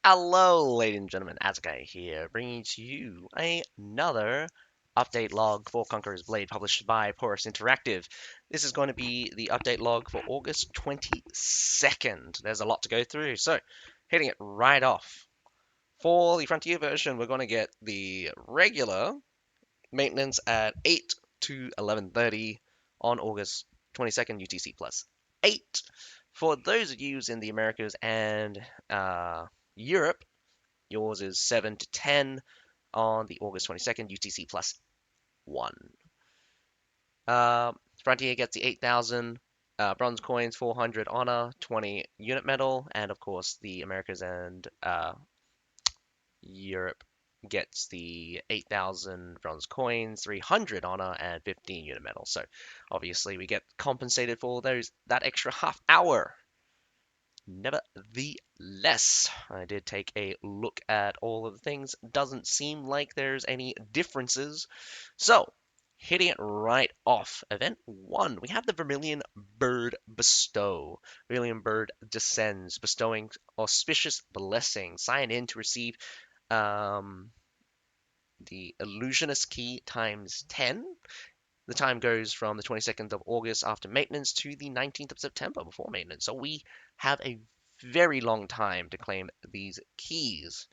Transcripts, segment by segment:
Hello, ladies and gentlemen, Azukai here, bringing to you another update log for Conqueror's Blade, published by Porus Interactive. This is going to be the update log for August 22nd. There's a lot to go through, so hitting it right off. For the Frontier version, we're going to get the regular maintenance at 8 to 11:30 on August 22nd, UTC plus 8. For those of you in the Americas and Europe, yours is 7 to 10 on the August 22nd, UTC plus 1. Uh, Frontier gets the 8,000 bronze coins, 400 honor, 20 unit metal, and of course the Americas and Europe gets the 8,000 bronze coins, 300 honor, and 15 unit metal. So obviously we get compensated for that extra half hour. Nevertheless, I did take a look at all of the things. Doesn't seem like there's any differences. So, hitting it right off. Event 1, we have the Vermilion Bird Bestow. Vermilion Bird descends, bestowing auspicious blessings. Sign in to receive um, the Illusionist Key times 10. The time goes from the 22nd of August after maintenance to the 19th of September before maintenance. So we have a very long time to claim these keys.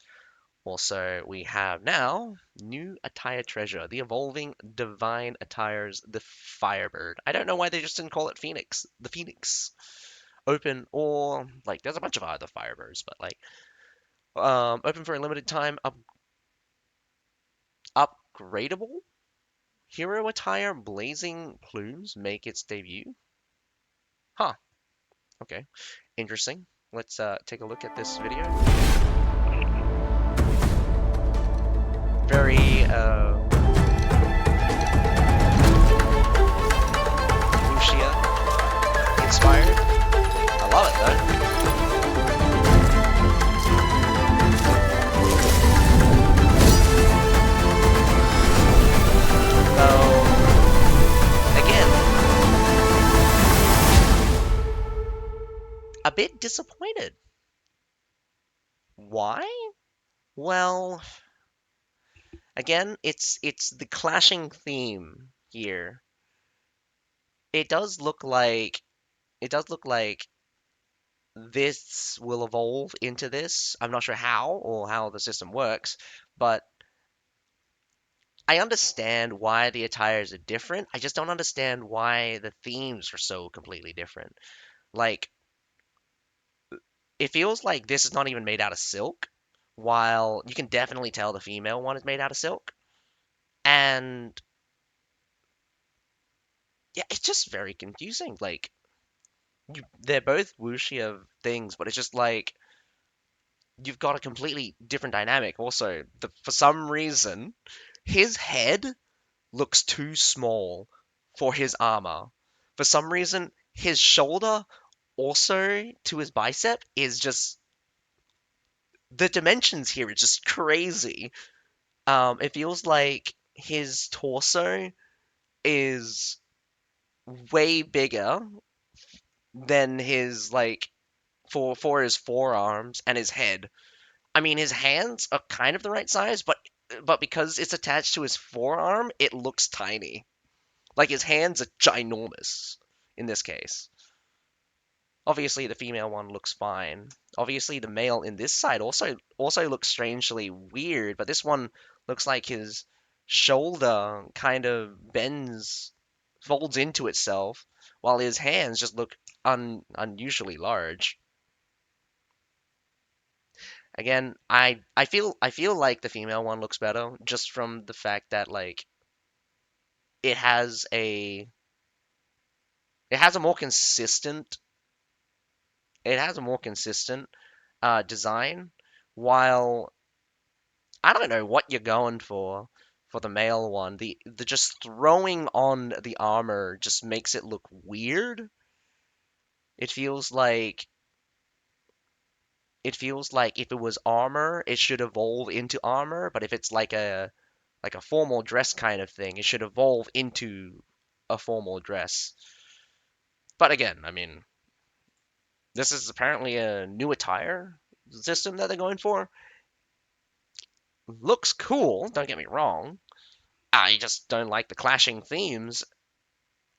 Also, we have now new attire treasure, the evolving divine attires, the Firebird. I don't know why they just didn't call it Phoenix. The Phoenix. Open or like there's a bunch of other Firebirds, but like open for a limited time, upgradable. Hero attire blazing plumes make its debut. Huh. Okay. Interesting. Let's take a look at this video. Very Lucia inspired. I love it though. So again, a bit disappointed. Why? Well, again, it's the clashing theme here. It does look like this will evolve into this. I'm not sure how or how the system works, but I understand why the attires are different. I just don't understand why the themes are so completely different. Like, it feels like this is not even made out of silk, while you can definitely tell the female one is made out of silk. And yeah, it's just very confusing. Like, they're both wuxia things, but it's just like you've got a completely different dynamic. Also, for some reason, his head looks too small for his armor. For some reason, his shoulder also to his bicep is just the dimensions here is just crazy. It feels like his torso is way bigger than his like for his forearms and his head. I mean, his hands are kind of the right size, but because it's attached to his forearm, it looks tiny. Like his hands are ginormous in this case. Obviously, the female one looks fine. Obviously, the male in this side also looks strangely weird, but this one looks like his shoulder kind of folds into itself, while his hands just look unusually large. Again, I feel like the female one looks better just from the fact that like it has a it has a more consistent it has a more consistent design, while I don't know what you're going for the male one. The just throwing on the armor just makes it look weird. It feels like if it was armor, it should evolve into armor, but if it's like a formal dress kind of thing, it should evolve into a formal dress. But again, I mean, this is apparently a new attire. system that they're going for. Looks cool, don't get me wrong. I just don't like the clashing themes.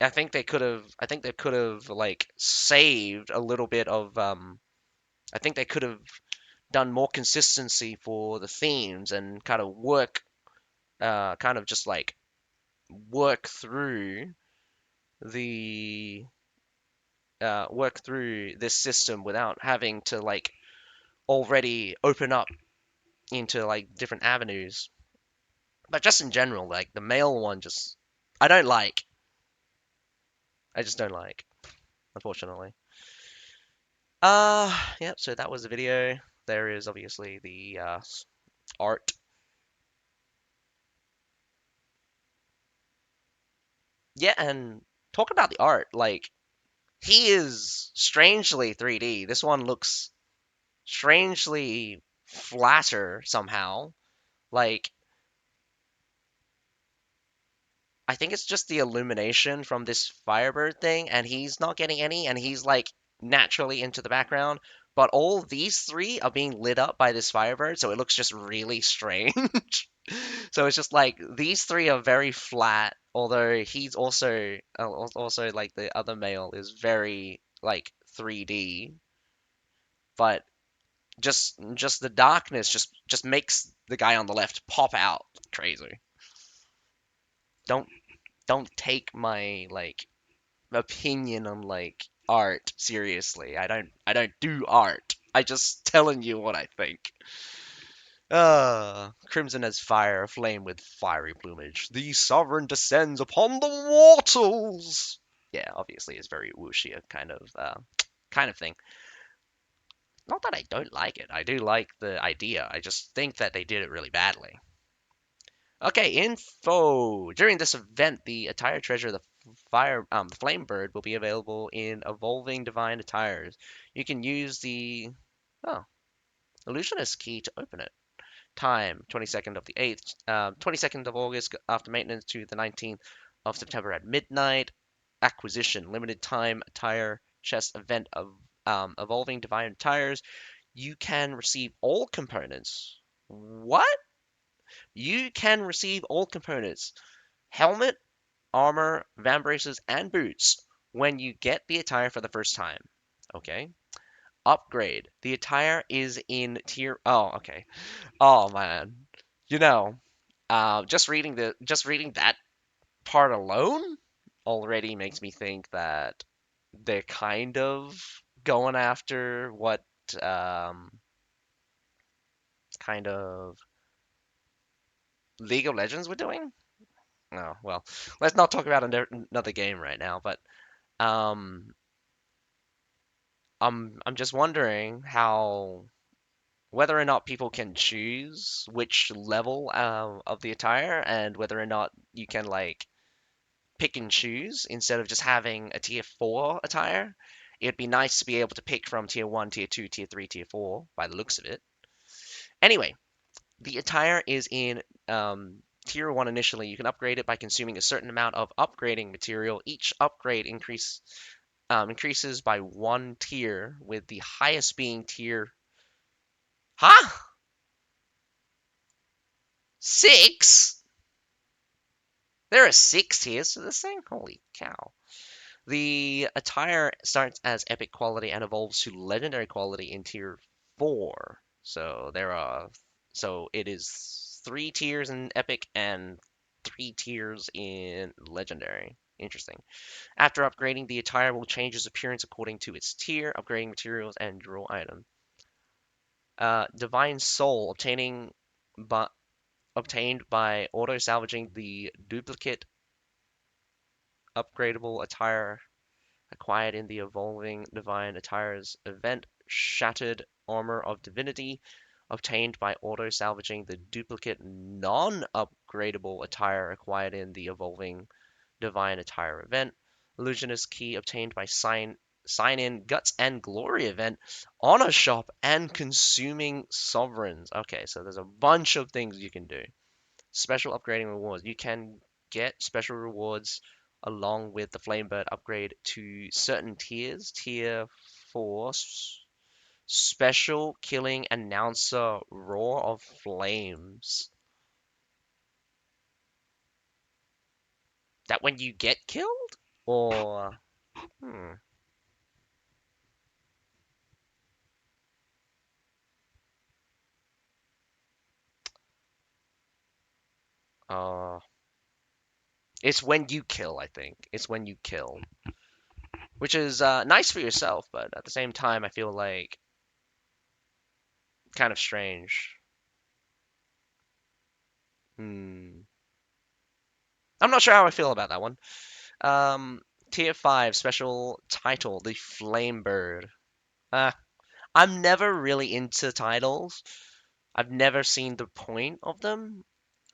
I think they could have like saved a little bit of I think they could have done more consistency for the themes and kind of kind of just like work through the work through this system without having to like already open up into like different avenues. But just in general, like the male one, just I don't like. I just don't like, unfortunately. Yep. So that was the video. There is obviously the art. Yeah, and talk about the art. Like he is strangely 3D. This one looks strangely flatter somehow. Like I think it's just the illumination from this Firebird thing, and he's not getting any, and he's like naturally into the background. But all these three are being lit up by this Firebird, so it looks just really strange. So it's just like these three are very flat, although he's also like the other male is very like 3D, but just the darkness just makes the guy on the left pop out crazy. Don't don't take my like opinion on like art seriously. I don't do art. I just telling you what I think. Crimson as fire, aflame with fiery plumage. The sovereign descends upon the waters. Yeah, obviously it's very wuxia kind of thing. Not that I don't like it. I do like the idea. I just think that they did it really badly. Okay, info. During this event, the attire treasure, the flame bird, will be available in evolving divine attires. You can use the oh illusionist key to open it. Time 22nd of the 8th, 22nd of August after maintenance to the 19th of September at midnight. Acquisition limited time attire chest event of evolving divine attires. You can receive all components. What? You can receive all components helmet, armor, vambraces, and boots when you get the attire for the first time. Okay. Upgrade. The attire is in tier. Oh, okay. Oh man. You know, just reading that part alone already makes me think that they're kind of going after what um, kind of League of Legends were doing. Oh well, let's not talk about another game right now. But um, I'm just wondering how whether or not people can choose which level of the attire and whether or not you can like pick and choose instead of just having a tier 4 attire. It'd be nice to be able to pick from tier 1, tier 2, tier 3, tier 4 by the looks of it. Anyway, the attire is in tier 1 initially. You can upgrade it by consuming a certain amount of upgrading material. Each upgrade increases by one tier, with the highest being tier. Huh? 6? There are 6 tiers to this thing? Holy cow. The attire starts as epic quality and evolves to legendary quality in tier 4. So it is 3 tiers in epic and 3 tiers in legendary. Interesting. After upgrading, the attire will change its appearance according to its tier, upgrading materials and draw item. Divine Soul, obtained by auto salvaging the duplicate upgradable attire acquired in the Evolving Divine Attires event. Shattered Armor of Divinity, obtained by auto salvaging the duplicate non upgradable attire acquired in the Evolving Divine Attire event. Illusionist Key, obtained by sign in Guts and Glory event. Honor Shop and Consuming Sovereigns. Okay, so there's a bunch of things you can do. Special upgrading rewards. You can get special rewards along with the Flamebird upgrade to certain tiers. Tier 4 Special killing announcer Roar of Flames. That when you get killed? Or hmm. Uh it's when you kill, I think. It's when you kill. Which is nice for yourself, but at the same time I feel like kind of strange. Hmm. I'm not sure how I feel about that one. Um, Tier 5 special title, the Flame Bird. Uh, I'm never really into titles. I've never seen the point of them.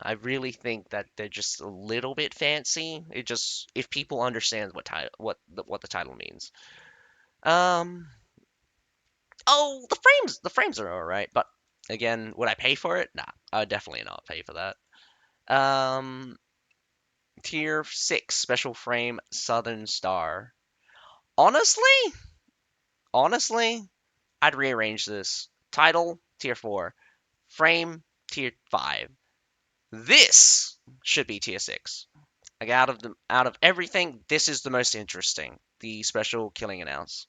I really think that they're just a little bit fancy. It just if people understand what the title means. Um, the frames are alright, but again, would I pay for it? Nah, I would definitely not pay for that. Um, Tier 6 special frame Southern Star. Honestly, honestly, I'd rearrange this. Title Tier 4, frame Tier 5. This should be Tier 6. Like out of everything, this is the most interesting. The special killing announce.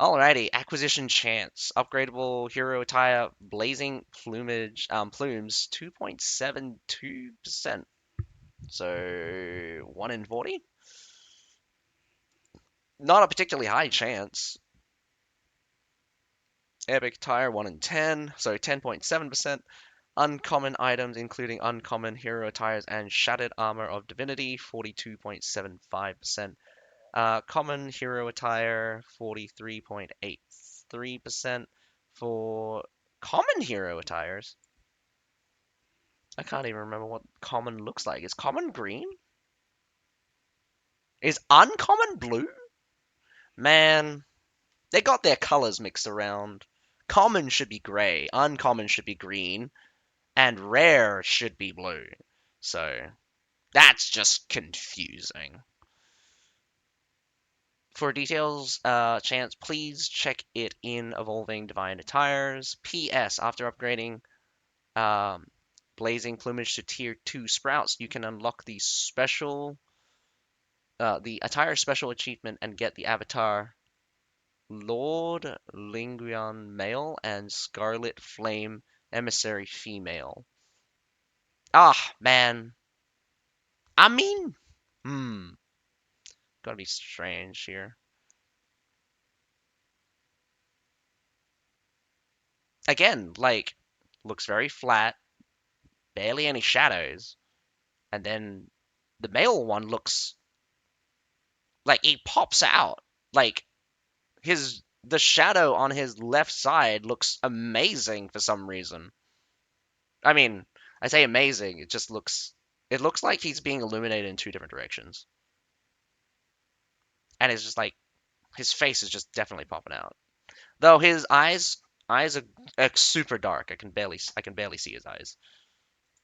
Alrighty, acquisition chance, upgradable hero attire, blazing plumage, plumes, 2.72%. So 1 in 40. Not a particularly high chance. Epic attire 1 in 10, so 10.7%. Uncommon items, including uncommon hero attires and shattered armor of divinity, 42.75%. Common hero attire, 43.83%. For common hero attires, I can't even remember what common looks like. Is common green? Is uncommon blue? Man, they got their colors mixed around. Common should be gray, uncommon should be green, and rare should be blue. So that's just confusing. For details, Chance, please check it in Evolving Divine Attires. P.S. After upgrading um, Blazing Plumage to Tier 2 Sprouts, you can unlock the Attire Special Achievement and get the avatar Lord Linguan Male and Scarlet Flame Emissary Female. Ah, man. I mean, gotta be strange here. Again, like, looks very flat, barely any shadows, and then the male one looks like he pops out. Like his the shadow on his left side looks amazing for some reason. I mean, I say amazing, it looks like he's being illuminated in two different directions. And it's just like his face is just definitely popping out. Though his eyes are super dark. I can barely see his eyes.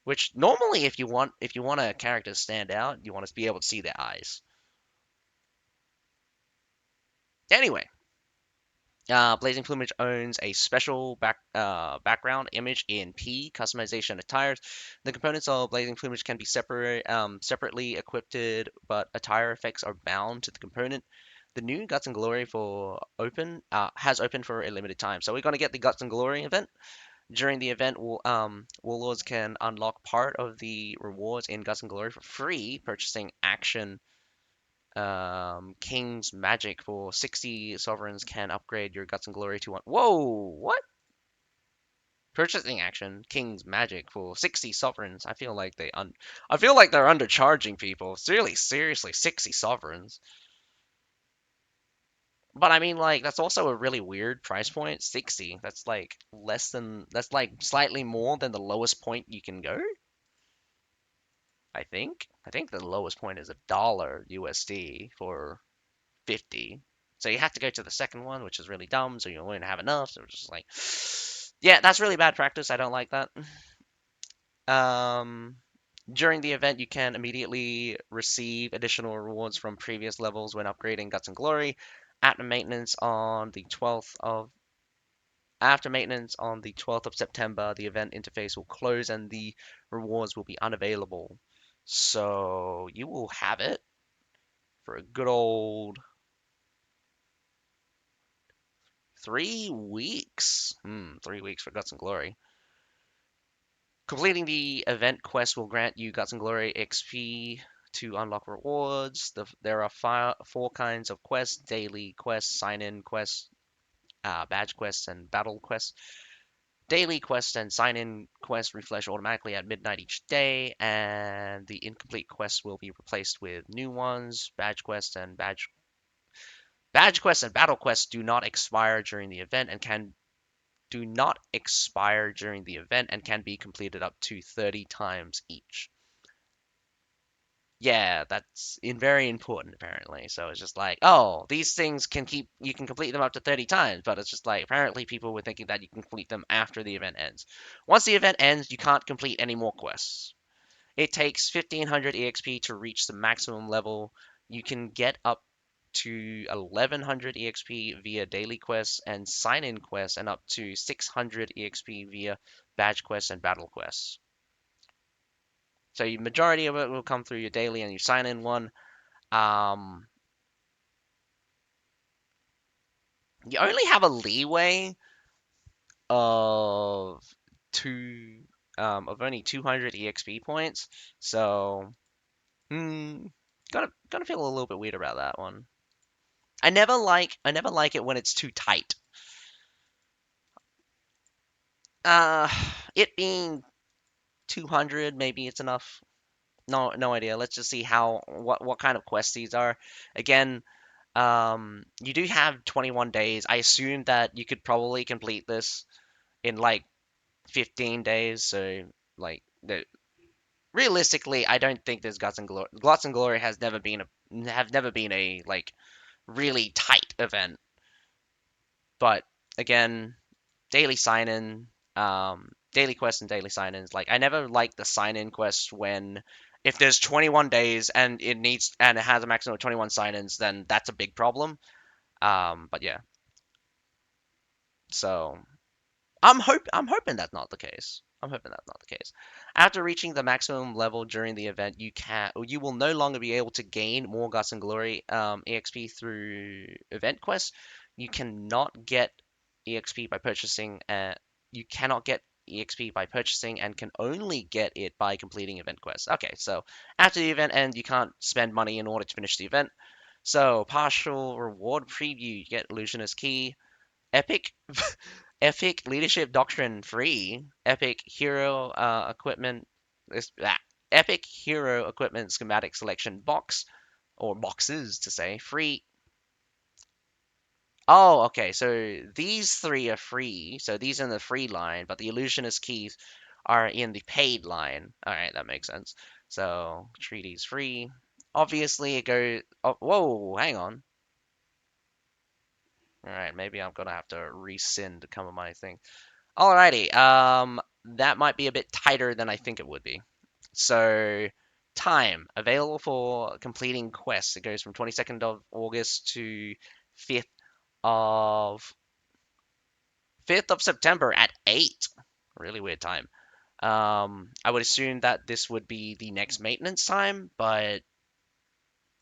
Which normally if you want a character to stand out, you want to be able to see their eyes. Anyway, Blazing Plumage owns a special background image in P customization attires. The components of Blazing Plumage can be separately equipped, but attire effects are bound to the component. The new Guts and Glory for open has opened for a limited time, so we're going to get the Guts and Glory event. During the event, Warlords can unlock part of the rewards in Guts and Glory for free, purchasing action King's Magic for 60 sovereigns can upgrade your Guts and Glory to one. Whoa, what? Purchasing action King's Magic for 60 sovereigns. I feel like they're undercharging people. Seriously, 60 sovereigns. But I mean, like, that's also a really weird price point. 60. That's like slightly more than the lowest point you can go. I think. I think the lowest point is $1 USD for 50. So you have to go to the second one, which is really dumb. So you won't have enough. So it's just like, yeah, that's really bad practice. I don't like that. Um, During the event, you can immediately receive additional rewards from previous levels when upgrading Guts and Glory. At maintenance on the 12th of After maintenance on the 12th of September, the event interface will close and the rewards will be unavailable. So you will have it for a good old 3 weeks. 3 weeks for Guts and Glory. Completing the event quest will grant you Guts and Glory XP to unlock rewards. There are four kinds of quests: daily quests, sign-in quests, badge quests, and battle quests. Daily quests and sign-in quests refresh automatically at midnight each day, and the incomplete quests will be replaced with new ones. Badge quests and battle quests do not expire during the event and can be completed up to 30 times each. Yeah, that's very important apparently. So it's just like, oh, these things you can complete them up to 30 times, but it's just like apparently people were thinking that you can complete them after the event ends. Once the event ends, you can't complete any more quests. It takes 1500 EXP to reach the maximum level. You can get up to 1100 EXP via daily quests and sign-in quests, and up to 600 EXP via badge quests and battle quests. So the majority of it will come through your daily and your sign-in one. Um, you only have a leeway of two of only 200 EXP points, so hmm, gonna feel a little bit weird about that one. I never like it when it's too tight. Uh, it being 200, maybe it's enough. No idea. Let's just see what kind of quests these are. Again, you do have 21 days. I assume that you could probably complete this in like 15 days. So like realistically, I don't think there's Guts and Glory. Guts and Glory have never been a like really tight event. But again, daily sign-in, daily quests and daily sign-ins. Like I never like the sign-in quests when if there's 21 days and it has a maximum of 21 sign-ins, then that's a big problem. But yeah, so I'm hoping that's not the case. I'm hoping that's not the case. After reaching the maximum level during the event, you will no longer be able to gain more Guts and Glory EXP through event quests. You cannot get EXP by purchasing. You cannot get EXP by purchasing and can only get it by completing event quests. Okay, so after the event ends, you can't spend money in order to finish the event. So partial reward preview, you get Illusionist Key, Epic Epic Leadership Doctrine free. This, ah, Epic Hero Equipment Schematic Selection box, or boxes to say, free. Oh, okay. So these three are free. So these are in the free line, but the Illusionist keys are in the paid line. All right, that makes sense. So treaty's free. Obviously, it goes. Oh, whoa, hang on. All right, maybe I'm gonna have to rescind some of my thing. Alrighty, that might be a bit tighter than I think it would be. So, time available for completing quests. It goes from 22nd of August to 5th of 5th of September at 8. Really weird time. I would assume that this would be the next maintenance time, but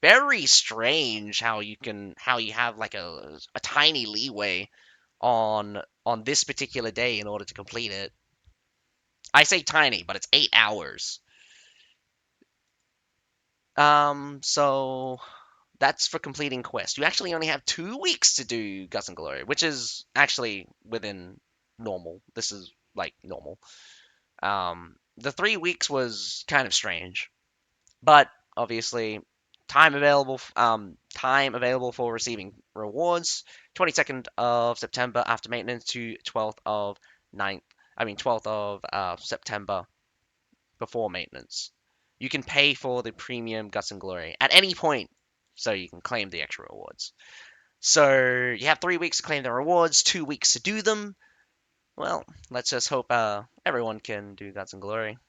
very strange how you have like a tiny leeway on this particular day in order to complete it. I say tiny, but it's 8 hours. So that's for completing quest. You actually only have 2 weeks to do Guts and Glory, which is actually within normal. This is like normal. The 3 weeks was kind of strange, but obviously time available for receiving rewards. 22nd of September after maintenance to 12th of September before maintenance. You can pay for the premium Guts and Glory at any point, so you can claim the extra rewards. So you have 3 weeks to claim the rewards, 2 weeks to do them. Well, let's just hope everyone can do Guts and Glory.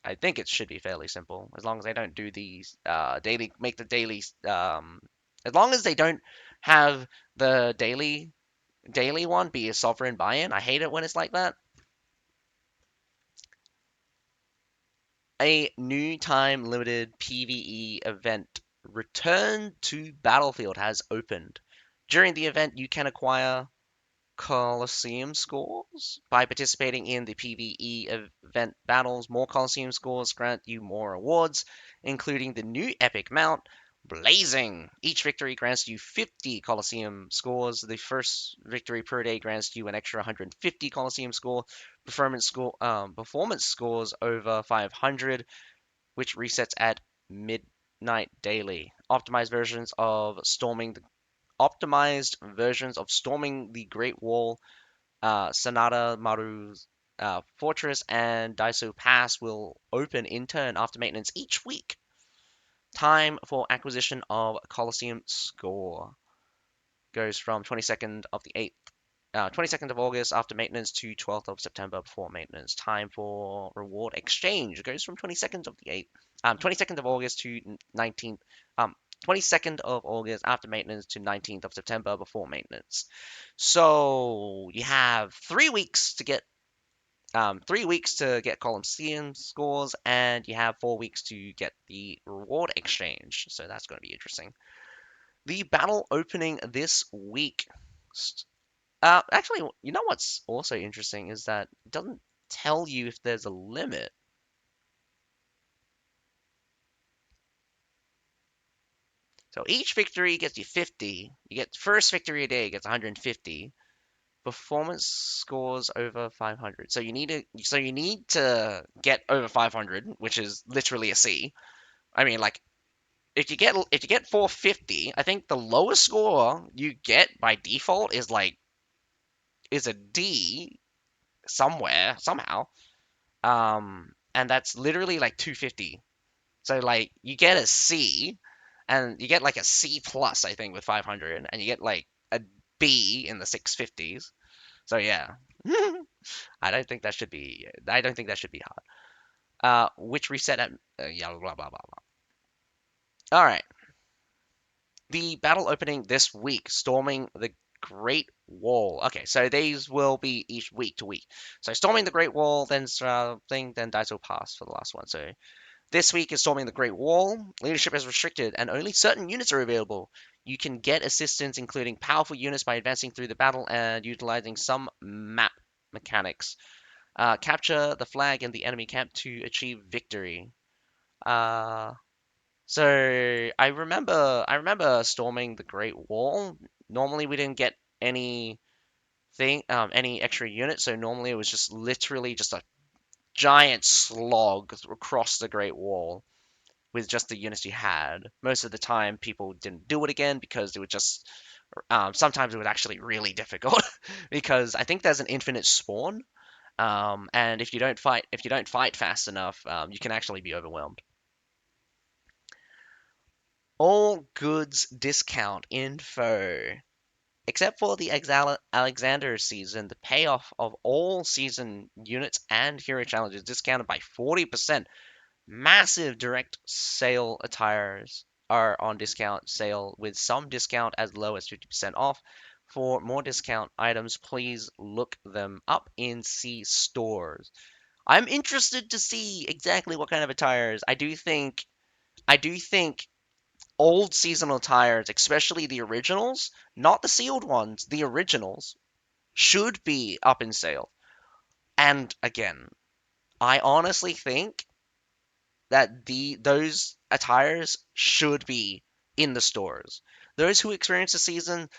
I think it should be fairly simple as long as they don't do these daily, make the daily, as long as they don't have the daily. daily one be a sovereign buy-in. I hate it when it's like that. A new time limited PvE event, Return to Battlefield, has opened. During the event, you can acquire Colosseum scores by participating in the PvE event battles. More Colosseum scores grant you more rewards, including the new epic mount, Blazing. Each victory grants you 50 Colosseum scores. The first victory per day grants you an extra 150 Colosseum score. Performance scores over 500, which resets at midnight daily. Optimized versions of Storming the Great Wall, Sanada Maru's Fortress, and Daiso Pass will open in turn after maintenance each week. Time for acquisition of Colosseum Score goes from 22nd of August after maintenance to 12th of September before maintenance. Time for reward exchange goes from 22nd of August to 19th, 22nd of August after maintenance to 19th of September before maintenance. So you have 3 weeks to get 3 weeks to get Colosseum scores, and you have 4 weeks to get the reward exchange. So that's going to be interesting. The battle opening this week. Actually, you know what's also interesting is that it doesn't tell you if there's a limit. So each victory gets you 50. You get first victory a day gets 150. Performance scores over 500. So you need to get over 500, which is literally a C. I mean, like if you get 450, I think the lowest score you get by default is a D somewhere somehow. And that's literally like 250. So like you get a C, and you get like a C plus, I think, with 500, and you get like a B in the 650s. So yeah, I don't think that should be hard. Which reset at yeah, blah blah blah blah. All right, the battle opening this week, storming the Great Wall. Okay, so these will be each week to week. So storming the Great Wall, then then Daiso Pass for the last one. So this week is storming the Great Wall. Leadership is restricted, and only certain units are available. You can get assistance, including powerful units, by advancing through the battle and utilizing some map mechanics. Capture the flag in the enemy camp to achieve victory. Uh, so I remember storming the Great Wall. Normally we didn't get any extra units, so normally it was just literally just a giant slog across the Great Wall with just the units you had. Most of the time, people didn't do it again because it would just. Sometimes it was actually really difficult because I think there's an infinite spawn, and if you don't fight fast enough, you can actually be overwhelmed. All goods discount info. Except for the Alexander season, the payoff of all season units and hero challenges discounted by 40%. Massive direct sale attires are on discount sale with some discount as low as 50% off. For more discount items, please look them up in C stores. I'm interested to see exactly what kind of attires. I do think old seasonal tires, especially the originals, not the sealed ones, the originals, should be up in sale. And again, I honestly think that those attires should be in the stores. Those who experience the season,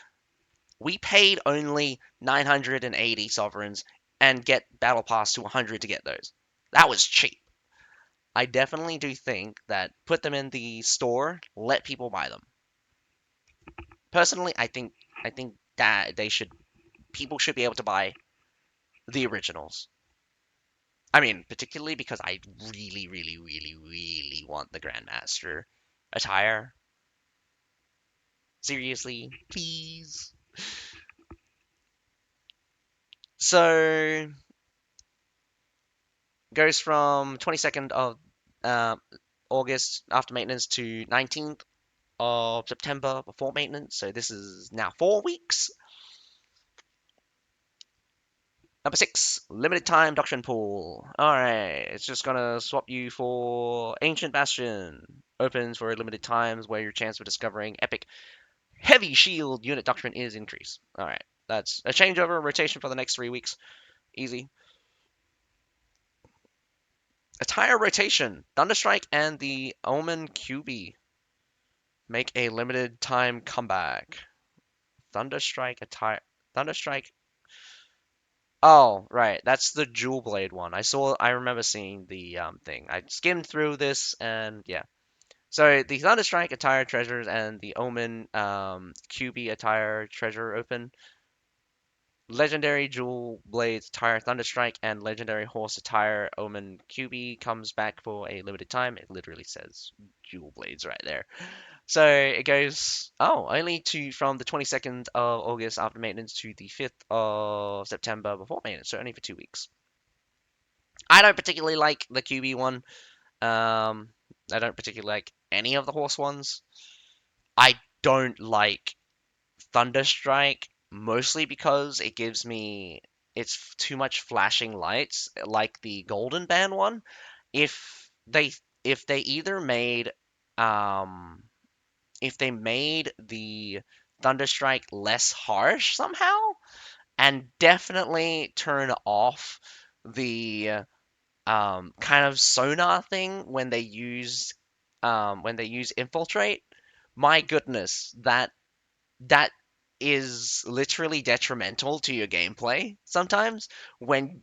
we paid only 980 sovereigns and get battle pass to 100 to get those. That was cheap. I definitely do think that put them in the store, let people buy them. Personally, I think that they should people should be able to buy the originals. I mean, particularly because I really, really, really, really want the Grandmaster attire. Seriously, please. So goes from 22nd of uh, August after maintenance to 19th of September before maintenance. So this is now 4 weeks. Number six, limited time doctrine pool. Alright, it's just gonna swap you for Ancient Bastion. Opens for limited times where your chance of discovering epic heavy shield unit doctrine is increased. Alright, that's a changeover rotation for the next 3 weeks. Easy. Attire rotation. Thunderstrike and the Omen QB make a limited time comeback. Thunderstrike attire. Thunderstrike. Oh, right. That's the Jewel Blade one. I remember seeing the thing. I skimmed through this and yeah. So the Thunderstrike attire treasures and the Omen QB attire treasure open. Legendary Jewel Blades attire Thunderstrike and Legendary Horse attire Omen QB comes back for a limited time. It literally says Jewel Blades right there. So it goes, only to from the 22nd of August after maintenance to the 5th of September before maintenance, so only for 2 weeks. I don't particularly like the QB one. Um, I don't particularly like any of the horse ones. I don't like Thunderstrike mostly because it gives me it's too much flashing lights like the Golden Band one. If they if they either made um if they made the Thunderstrike less harsh somehow and definitely turn off the kind of sonar thing when they use infiltrate, my goodness, that is literally detrimental to your gameplay sometimes when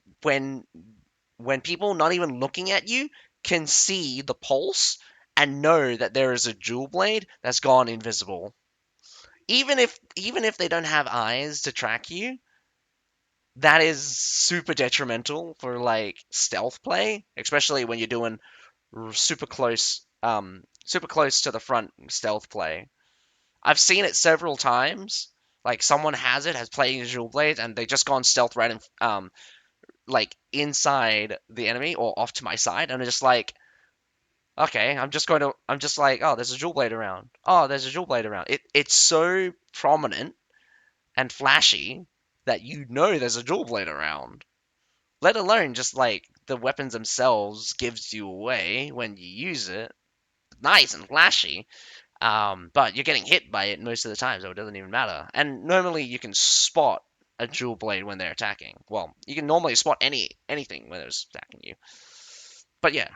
people not even looking at you can see the pulse and know that there is a jewel blade that's gone invisible. Even if they don't have eyes to track you, that is super detrimental for like stealth play, especially when you're doing super close to the front stealth play. I've seen it several times. Like someone has played Jewel Blade and they just gone stealth right in, like inside the enemy or off to my side, and they're just like, okay, I'm just like, oh, there's a Jewel Blade around. Oh, there's a Jewel Blade around. It's so prominent and flashy that you know there's a Jewel Blade around. Let alone just like the weapons themselves gives you away when you use it. Nice and flashy. But you're getting hit by it most of the time, so it doesn't even matter. And normally you can spot a jewel blade when they're attacking. Well, you can normally spot anything when it's attacking you. But yeah,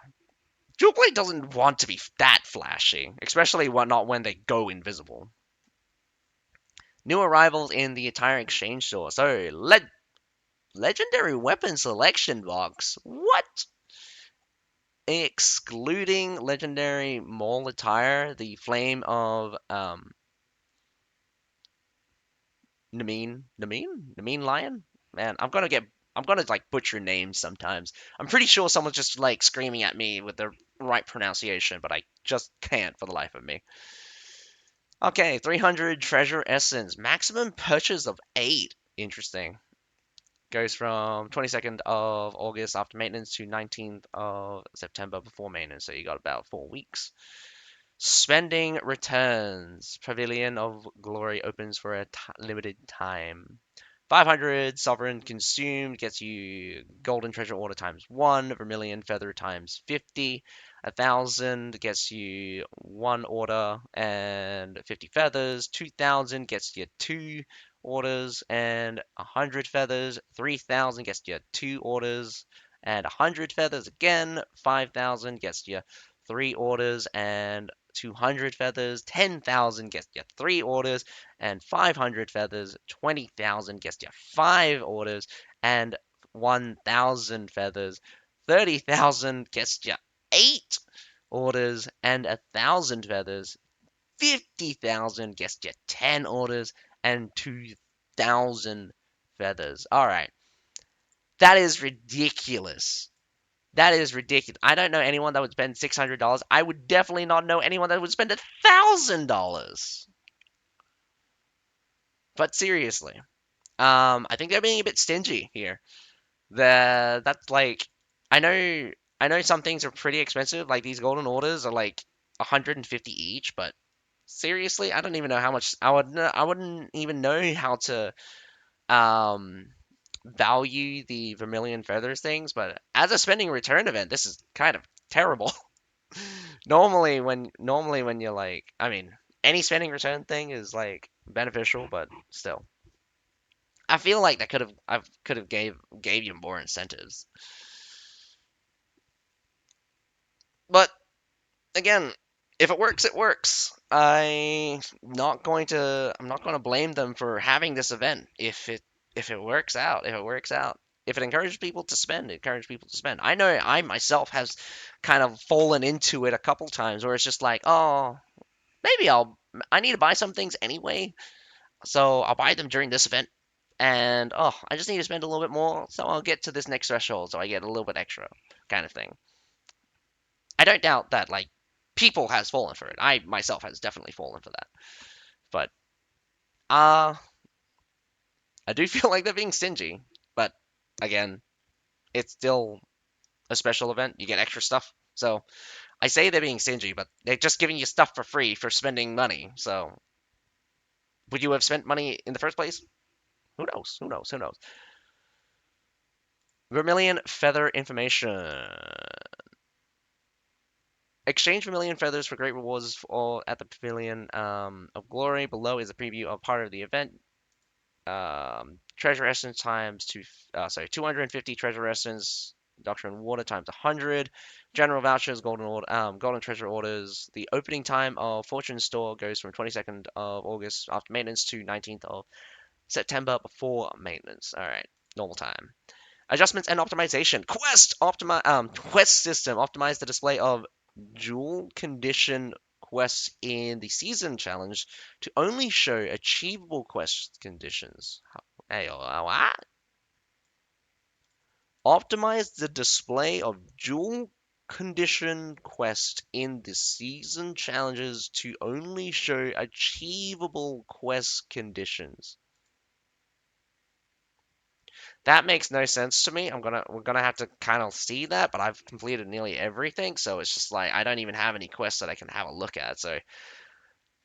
jewel blade doesn't want to be that flashy, especially not when they go invisible. New arrivals in the attire exchange store. So legendary weapon selection box. What? Excluding legendary mole attire, the flame of Nameen Lion? Man, I'm gonna like butcher names sometimes. I'm pretty sure someone's just like screaming at me with the right pronunciation, but I just can't for the life of me. Okay, 300 treasure essence, maximum purchase of 8. Interesting. Goes from 22nd of August after maintenance to 19th of September before maintenance, so you got about 4 weeks. Spending returns. Pavilion of Glory opens for a limited time. 500 Sovereign consumed gets you Golden Treasure Order times 1, Vermilion Feather times 50. 1,000 gets you 1 order and 50 feathers. 2,000 gets you 2 orders and 100 feathers. 3,000 gets you 2 orders and 100 feathers again. 5,000 gets you 3 orders and 200 feathers. 10,000 gets you 3 orders and 500 feathers. 20,000 gets you 5 orders and 1,000 feathers. 30,000 gets you 8 orders and 1,000 feathers. 50,000 gets you 10 orders and 2,000 feathers. All right. That is ridiculous. That is ridiculous. I don't know anyone that would spend $600. I would definitely not know anyone that would spend $1,000. But seriously, I think they're being a bit stingy here. That's like, I know, I know some things are pretty expensive. Like these golden orders are like 150 each. But seriously, I don't even know how much. I wouldn't even know how to um value the Vermilion Feathers things, but as a spending return event, this is kind of terrible. Normally when you're like, I mean, any spending return thing is like beneficial, but still, I feel like that could have gave you more incentives. But again, if it works, it works. I'm not going to blame them for having this event if it works out, if it works out. If it encourages people to spend, it encourages people to spend. I know I myself has kind of fallen into it a couple times where it's just like, oh, maybe I need to buy some things anyway, so I'll buy them during this event. And oh, I just need to spend a little bit more, so I'll get to this next threshold, so I get a little bit extra, kind of thing. I don't doubt that like people has fallen for it. I myself has definitely fallen for that. But uh I do feel like they're being stingy. But again, it's still a special event. You get extra stuff. So I say they're being stingy, but they're just giving you stuff for free for spending money. So would you have spent money in the first place? Who knows? Who knows? Who knows? Vermilion feather information. Exchange Vermilion feathers for great rewards for at the Pavilion of Glory. Below is a preview of part of the event. Treasure essence times 250 treasure essence. Doctrine water times 100. General vouchers, golden treasure orders. The opening time of Fortune Store goes from 22nd of August after maintenance to 19th of September before maintenance. All right, normal time. Adjustments and optimization. Quest system optimize the display of dual condition quests in the season challenge to only show achievable quest conditions. Hey, what? Optimize the display of dual condition quest in the season challenges to only show achievable quest conditions. That makes no sense to me. We're gonna have to kind of see that, but I've completed nearly everything, so it's just like I don't even have any quests that I can have a look at. So,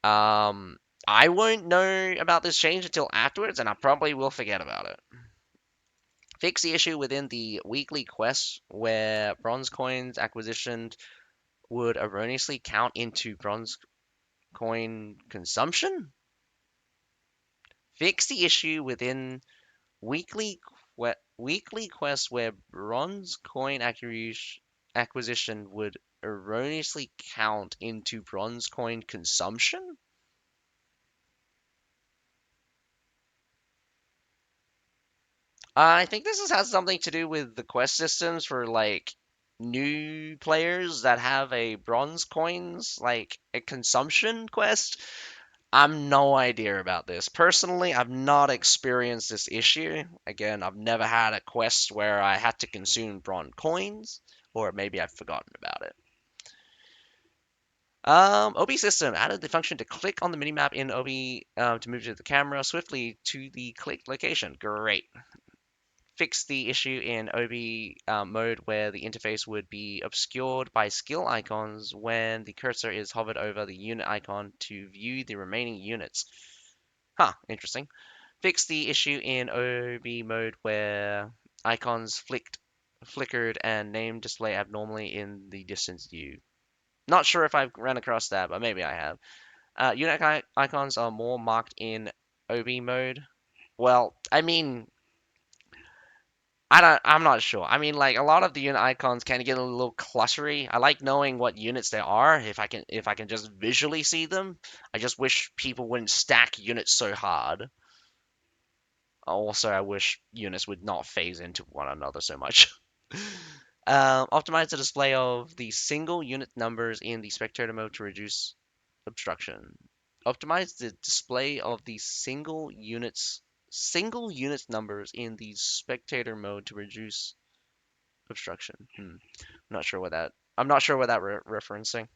um, I won't know about this change until afterwards, and I probably will forget about it. Fix the issue within the weekly quests where bronze coins acquisition would erroneously count into bronze coin consumption. Fix the issue within weekly weekly quests where bronze coin acquisition would erroneously count into bronze coin consumption. I think has something to do with the quest systems for like new players that have a bronze coins like a consumption quest. I'm no idea about this. Personally, I've not experienced this issue. Again, I've never had a quest where I had to consume bronze coins, or maybe I've forgotten about it. OB system added the function to click on the minimap in OB to move to the camera swiftly to the clicked location. Great. Fix the issue in OB mode where the interface would be obscured by skill icons when the cursor is hovered over the unit icon to view the remaining units. Huh, interesting. Fix the issue in OB mode where icons flickered and name display abnormally in the distance view. Not sure if I've run across that, but maybe I have. Unit icons are more marked in OB mode. Well, I mean, I'm not sure. I mean, like a lot of the unit icons can get a little cluttery. I like knowing what units there are if I can just visually see them. I just wish people wouldn't stack units so hard. Also, I wish units would not phase into one another so much. Optimize the display of the single unit numbers in the spectator mode to reduce obstruction. Optimize the display of the single units numbers in the spectator mode to reduce obstruction. I'm not sure what that referencing.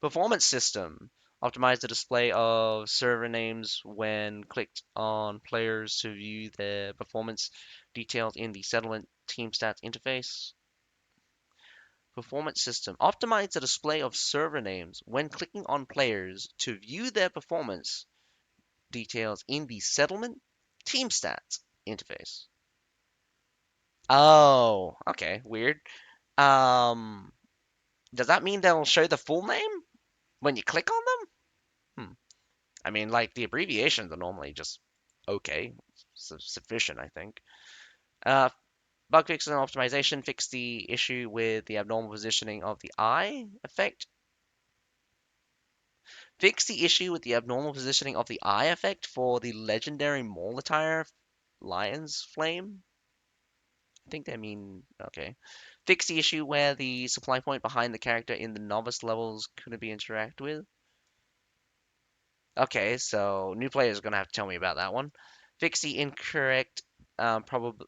Performance system. Optimize the display of server names when clicked on players to view their performance details in the settlement team stats interface. Performance system. Optimize the display of server names when clicking on players to view their performance details in the settlement team stats interface. Oh, okay, weird. Um, does that mean they'll show the full name when you click on them? I mean, like the abbreviations are normally just okay, sufficient, I think. Uh, Bug fix and optimization fix the issue with the abnormal positioning of the eye effect. Fix the issue with the abnormal positioning of the eye effect for the legendary Molitar Lion's Flame. I think they mean okay. Fix the issue where the supply point behind the character in the novice levels couldn't be interacted with. Okay, so new players are gonna have to tell me about that one. Fix the incorrect probab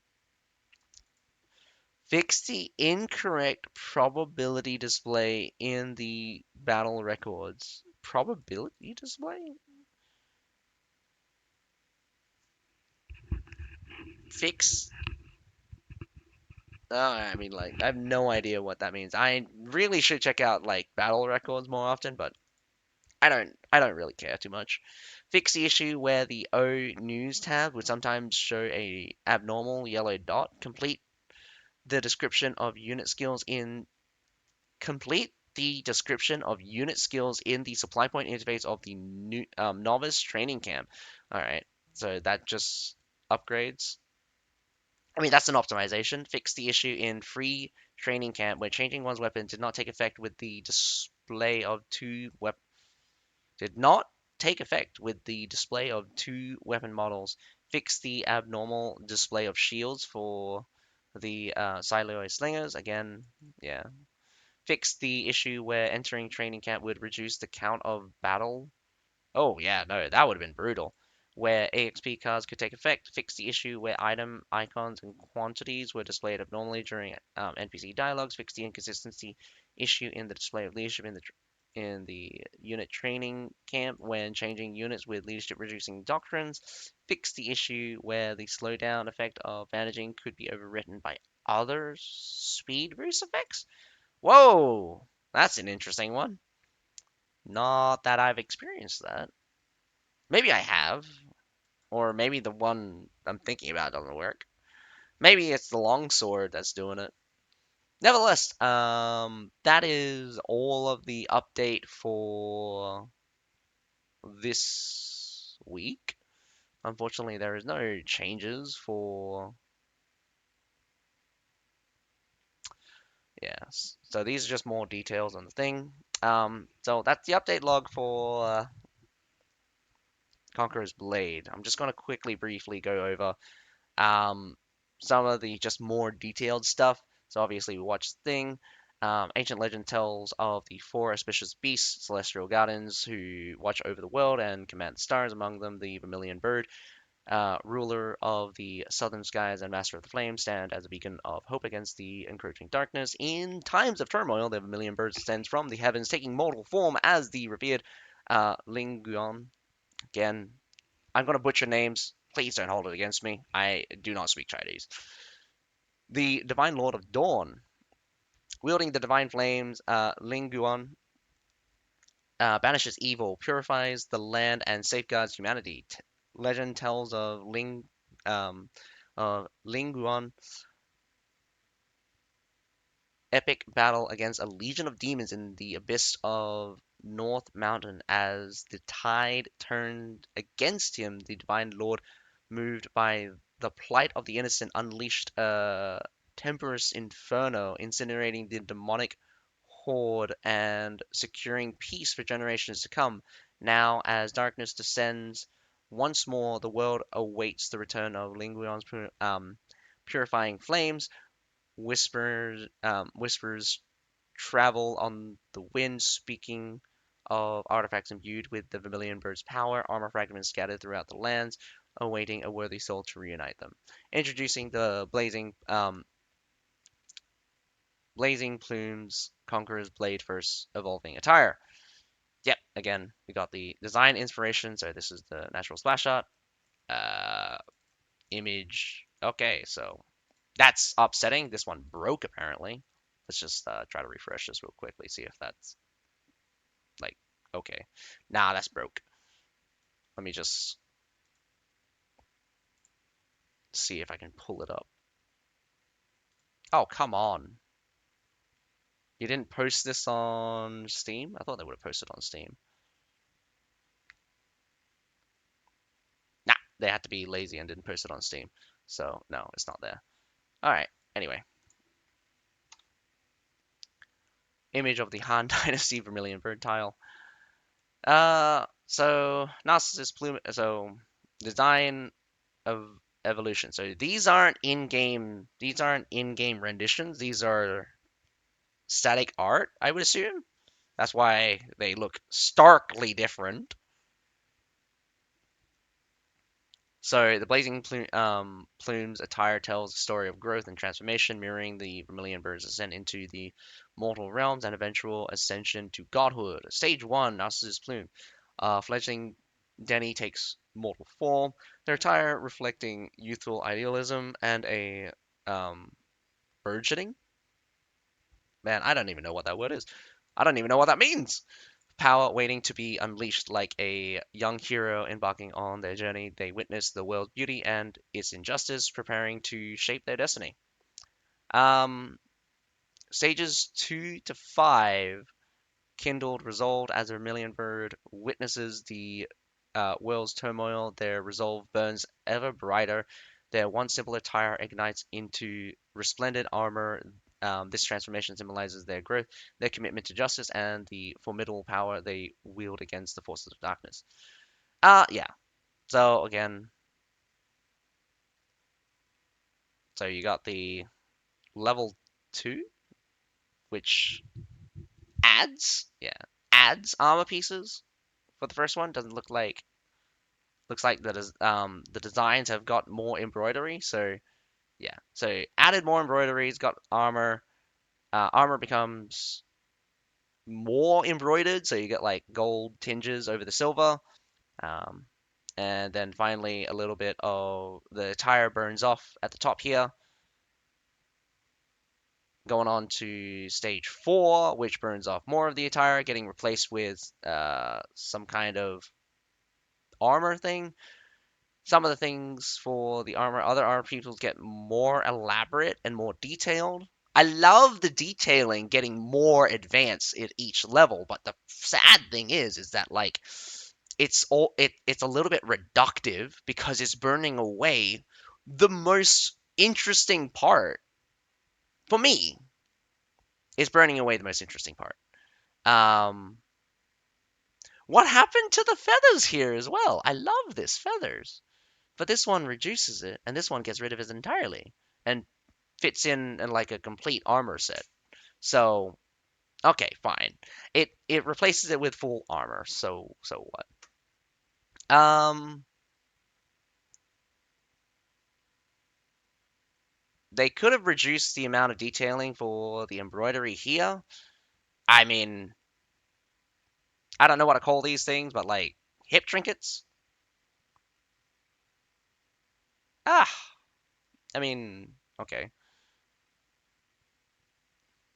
Fix the incorrect probability display in the battle records. Probability display? Fix. I mean, like, I have no idea what that means. I really should check out like battle records more often, but I don't really care too much. Fix the issue where the O news tab would sometimes show a abnormal yellow dot. The description of unit skills in Complete the description of unit skills in the supply point interface of the new, novice training camp. All right, so that just upgrades. I mean, that's an optimization. Fix the issue in free training camp where changing one's weapon did not take effect with the display of two weapons. Did not take effect with the display of two weapon models. Fix the abnormal display of shields for the Silo Slingers. Again, yeah, fix the issue where entering training camp would reduce the count of battle. Oh, yeah, no, that would have been brutal. Where AXP cards could take effect. Fix the issue where item icons and quantities were displayed abnormally during NPC dialogues. Fix the inconsistency issue in the display of leadership in the unit training camp when changing units with leadership reducing doctrines. Fix the issue where the slowdown effect of bandaging could be overwritten by other speed boost effects. Whoa, that's an interesting one. Not that I've experienced that. Maybe I have, or maybe the one I'm thinking about doesn't work. Maybe it's the longsword that's doing it. Nevertheless, that is all of the update for this week. Unfortunately, there is no changes for. Yes, so these are just more details on the thing. So that's the update log for Conqueror's Blade. I'm just going to quickly, briefly go over um, some of the just more detailed stuff. So obviously we watched the thing. Ancient legend tells of the four auspicious beasts, celestial guardians, who watch over the world and command the stars, among them the vermilion bird, ruler of the southern skies and master of the flames, stand as a beacon of hope against the encroaching darkness. In times of turmoil, the vermilion bird descends from the heavens, taking mortal form as the revered Linguan. Again, I'm going to butcher names. Please don't hold it against me. I do not speak Chinese. The Divine Lord of Dawn, wielding the divine flames, Ling Guan, banishes evil, purifies the land, and safeguards humanity. Legend tells of Ling Guan epic battle against a legion of demons in the abyss of North Mountain. As the tide turned against him, the Divine Lord, moved by the plight of the innocent, unleashed a tempestuous inferno, incinerating the demonic horde and securing peace for generations to come. Now, as darkness descends once more, the world awaits the return of Linguion's purifying flames. Whispers travel on the wind, speaking of artifacts imbued with the Vermilion Bird's power, armor fragments scattered throughout the lands, awaiting a worthy soul to reunite them. Introducing the blazing plumes, Conqueror's blade first evolving attire. Yep, again, we got the design inspiration. So this is the natural splash shot. Uh, Image. Okay, so that's upsetting. This one broke apparently. Let's just try to refresh this real quickly, see if that's like okay. Nah, that's broke. Let me just see if I can pull it up. Oh, come on. You didn't post this on Steam? I thought they would have posted on Steam. Nah, they had to be lazy and didn't post it on Steam. So, no, it's not there. Alright, anyway. Image of the Han Dynasty Vermilion Bird tile. So Narcissus Plume. So design of evolution. So these aren't in-game. These aren't in-game renditions. These are static art, I would assume. That's why they look starkly different. So the plume's attire tells a story of growth and transformation, mirroring the Vermilion Bird's ascent into the mortal realms and eventual ascension to godhood. Stage 1, Narcissus Plume. Fledgling Denny takes mortal form, their attire reflecting youthful idealism and a burgeoning. Man, I don't even know what that word is. I don't even know what that means. Power waiting to be unleashed like a young hero embarking on their journey. They witness the world's beauty and its injustice, preparing to shape their destiny. Um, Stages 2 to 5 kindled, resolved as a vermilion bird witnesses the world's turmoil. Their resolve burns ever brighter. Their one simple attire ignites into resplendent armor. This transformation symbolizes their growth, their commitment to justice, and the formidable power they wield against the forces of darkness. Yeah. So again, so you got the level 2, which yeah, adds armor pieces for the first one. Doesn't look like looks like the designs have got more embroidery. So yeah, so added more embroideries, got armor. Armor becomes more embroidered, so you get like gold tinges over the silver. Um, and then finally a little bit of the tire burns off at the top here. Going on to stage 4, which burns off more of the attire, getting replaced with some kind of armor thing. Some of the things for the armor, other armor people get more elaborate and more detailed. I love the detailing getting more advanced at each level, but the sad thing is that like it's a little bit reductive because it's burning away the most interesting part for me. It's burning away the most interesting part. Um, what happened to the feathers here as well? I love this feathers. But this one reduces it, and this one gets rid of it entirely, and fits in like a complete armor set. So okay, fine. It replaces it with full armor. So what? Um, they could have reduced the amount of detailing for the embroidery here. I mean, I don't know what to call these things, but like hip trinkets. Ah, I mean, okay.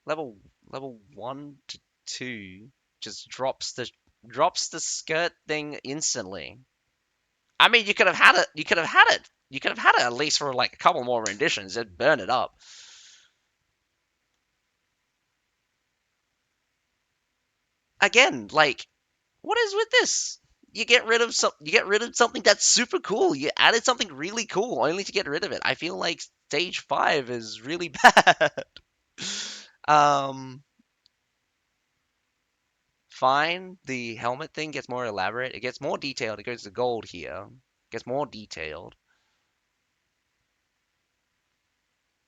Level level 1 to 2 just drops the skirt thing instantly. I mean, you could have had it. You could have had it. You could have had it at least for like a couple more renditions. It'd burn it up. Again, like, what is with this? You get rid of something that's super cool. You added something really cool only to get rid of it. I feel like stage 5 is really bad. um, Fine. The helmet thing gets more elaborate. It gets more detailed. It goes to gold here. Gets more detailed.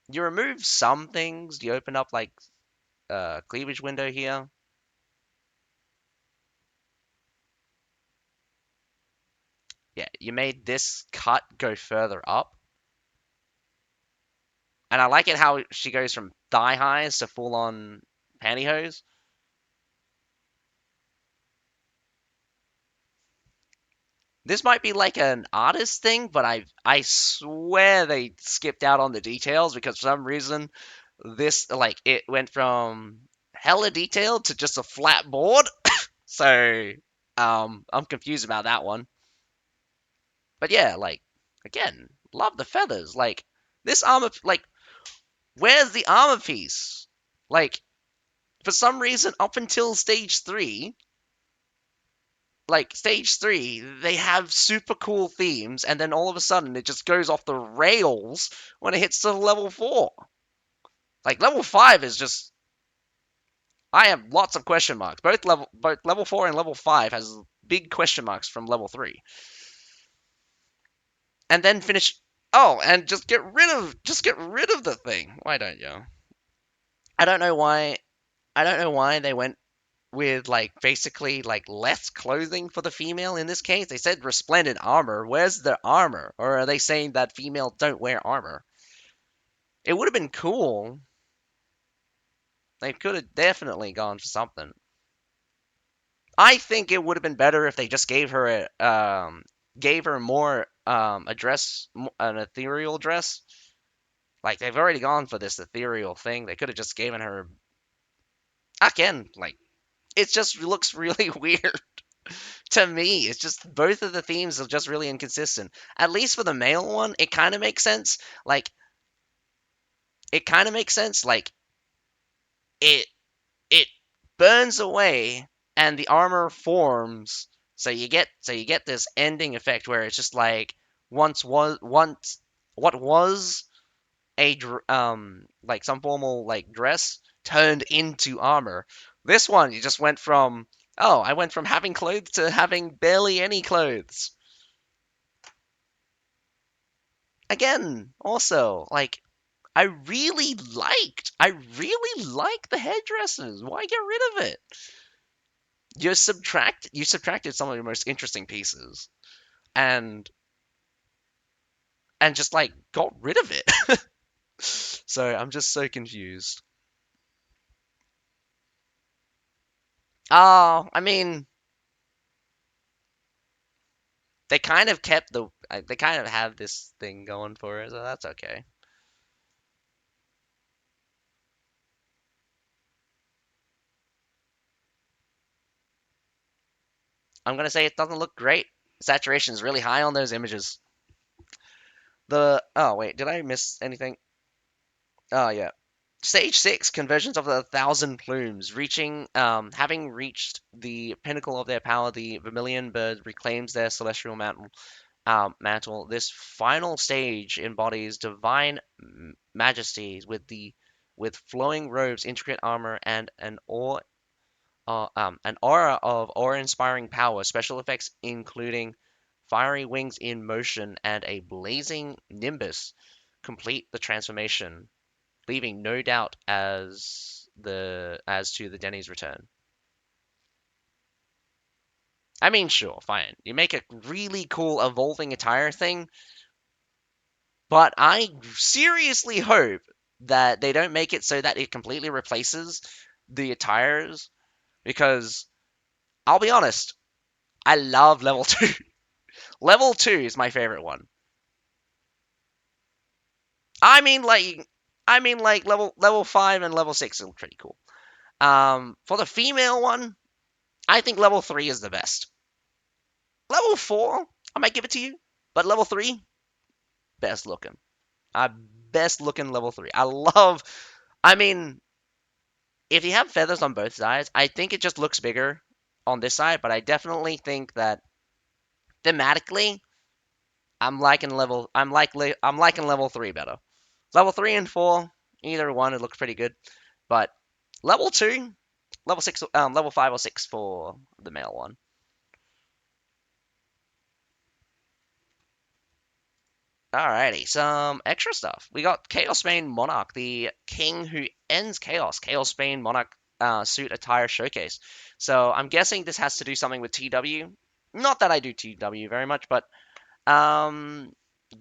You remove some things. You open up like cleavage window here. Yeah, you made this cut go further up. And I like it how she goes from thigh highs to full on pantyhose. This might be like an artist thing, but I swear they skipped out on the details because for some reason this like it went from hella detailed to just a flat board. So I'm confused about that one. But yeah, like again, love the feathers. Like this armor like Where's the armor piece? Like, for some reason, up until stage three, they have super cool themes, and then all of a sudden it just goes off the rails when it hits to level four. Like level five is just, I have lots of question marks. Both level four and level five has big question marks from level three, and then finish. Oh, and just get rid of the thing. Why don't you? I don't know why. I don't know why they went with like basically like less clothing for the female in this case. They said resplendent armor. Where's the armor? Or are they saying that female don't wear armor? It would have been cool. They could have definitely gone for something. I think it would have been better if they just gave her more a dress, an ethereal dress. Like they've already gone for this ethereal thing. They could have just given her again. Like it just looks really weird to me. It's just both of the themes are just really inconsistent. At least for the male one, it kind of makes sense. Like it kind of makes sense. Like it it burns away and the armor forms. So you get this ending effect where it's just like once what was like some formal like dress turned into armor. This one you just went from, oh, I went from having clothes to having barely any clothes. Again, also, like I really like the headdresses. Why get rid of it? You subtracted some of your most interesting pieces and just like got rid of it. So I'm just so confused. Oh, I mean, they kind of have this thing going for it, so that's okay. I'm gonna say it doesn't look great. Saturation is really high on those images. Oh wait, did I miss anything? Oh yeah. Stage six, conversions of the thousand plumes, having reached the pinnacle of their power, the vermilion bird reclaims their celestial mantle. This final stage embodies divine majesties with flowing robes, intricate armor, and an aura of awe-inspiring power. Special effects including fiery wings in motion and a blazing nimbus complete the transformation, leaving no doubt as to the Denny's return. I mean, sure, fine. You make a really cool evolving attire thing, but I seriously hope that they don't make it so that it completely replaces the attires because I'll be honest, I love level 2. Level 2 is my favorite one. I mean like level 5 and level 6 are pretty cool. For the female one, I think level 3 is the best. Level 4, I might give it to you, but level 3, best looking. Best looking level 3. I mean, if you have feathers on both sides, I think it just looks bigger on this side, but I definitely think that thematically, I'm liking level 3 better. Level 3 and 4, either one, it looks pretty good, but level 2, level 6, level 5 or 6 for the male one. Alrighty, some extra stuff. We got Chaos Bane Monarch, the king who ends chaos. Chaos Bane Monarch suit attire showcase. So I'm guessing this has to do something with TW. Not that I do TW very much, but um,